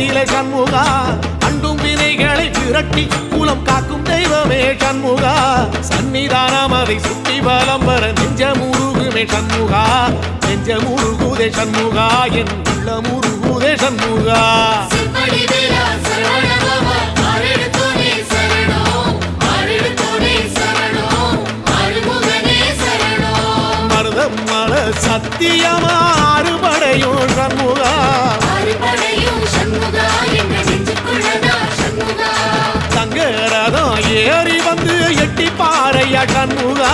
நிலை சண்முகா அண்டும் வினைகளை விரட்டி குலம் காக்கும் தெய்வமே சண்முகா சன்னிதானம் அதை சுற்றி பலம் வர நெஞ்சமுருகுமே சண்முகா நெஞ்சமுருகுதே சண்முகா என் உள்ளமுருகுதே சண்முகா மருதமல சத்தியமா அறுபடையும் சண்முகா தங்கரதம் ஏறி வந்து எட்டி பாறையா சண்முகா